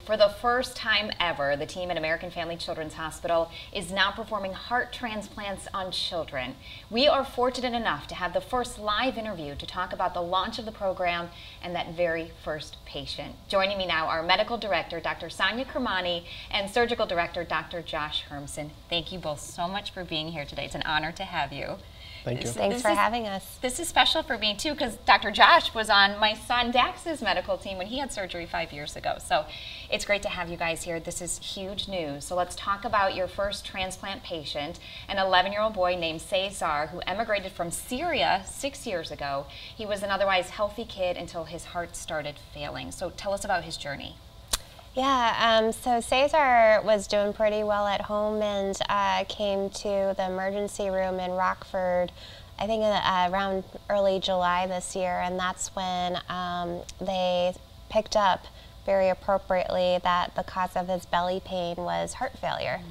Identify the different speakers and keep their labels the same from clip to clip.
Speaker 1: For the first time ever, the team at American Family Children's Hospital is now performing heart transplants on children. We are fortunate enough to have the first live interview to talk about the launch of the program and that very first patient. Joining me now are Medical Director Dr. Sonia Kermani and Surgical Director Dr. Josh Hermson. Thank you both so much for being here today. It's an honor to have you.
Speaker 2: Thank you.
Speaker 3: Thanks for having us.
Speaker 1: This is special for me too, because Dr. Josh was on my son Dax's medical team when he had surgery 5 years ago. So it's great to have you guys here. This is huge news. So let's talk about your first transplant patient, an 11-year-old boy named Cesar who emigrated from Syria 6 years ago. He was an otherwise healthy kid until his heart started failing. So tell us about his journey.
Speaker 3: Yeah, so Cesar was doing pretty well at home and came to the emergency room in Rockford, I think around early July this year, and that's when they picked up very appropriately that the cause of his belly pain was heart failure.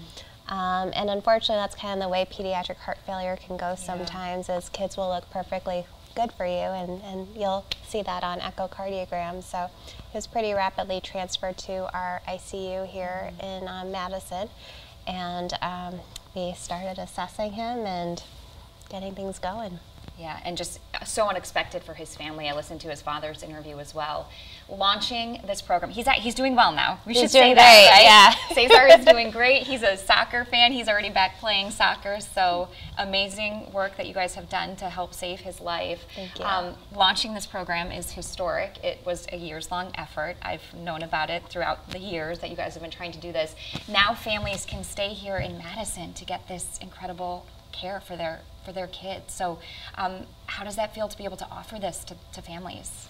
Speaker 3: And unfortunately, that's kind of the way pediatric heart failure can go sometimes, is kids will look perfectly good for you, and you'll see that on echocardiogram. So he was pretty rapidly transferred to our ICU here in Madison, and we started assessing him and getting things going.
Speaker 1: Yeah, and just so unexpected for his family. I listened to his father's interview as well. Launching this program, he's doing well now. We should say that, right? Yeah. Cesar is doing great. He's a soccer fan. He's already back playing soccer. So amazing work that you guys have done to help save his life.
Speaker 3: Thank you.
Speaker 1: Launching this program is historic. It was a years-long effort. I've known about it throughout the years that you guys have been trying to do this. Now families can stay here in Madison to get this incredible care for their kids. So how does that feel to be able to offer this to families?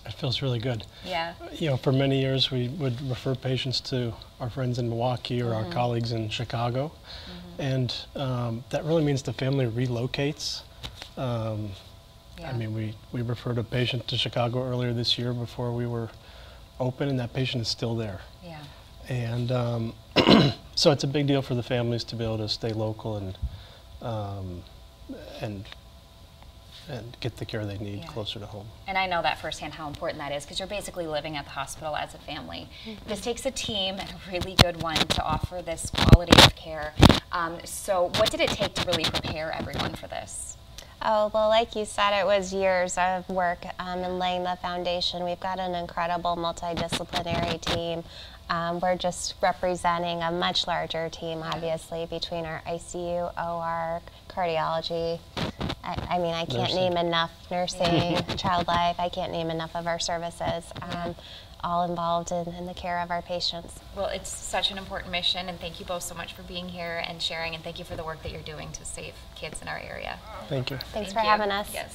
Speaker 2: It feels really good.
Speaker 1: Yeah.
Speaker 2: You know, for many years we would refer patients to our friends in Milwaukee or our colleagues in Chicago, and that really means the family relocates. I mean, we referred a patient to Chicago earlier this year before we were open, and that patient is still there.
Speaker 1: Yeah.
Speaker 2: And so it's a big deal for the families to be able to stay local and get the care they need closer to home. And I know that firsthand how important that is, because you're basically living at the hospital as a family. This takes a team, and a really good one, to offer this quality of care. So what did it take to really prepare everyone for this?
Speaker 3: Oh, well, like you said, it was years of work in laying the foundation. We've got an incredible multidisciplinary team. We're just representing a much larger team, obviously, between our ICU, OR, cardiology. I mean, I can't name enough, nursing, child life. I can't name enough of our services, all involved in the care of our patients.
Speaker 1: Well, it's such an important mission, and thank you both so much for being here and sharing, and thank you for the work that you're doing to save kids in our area.
Speaker 2: Thank you.
Speaker 3: Thanks for having us.
Speaker 1: Yes.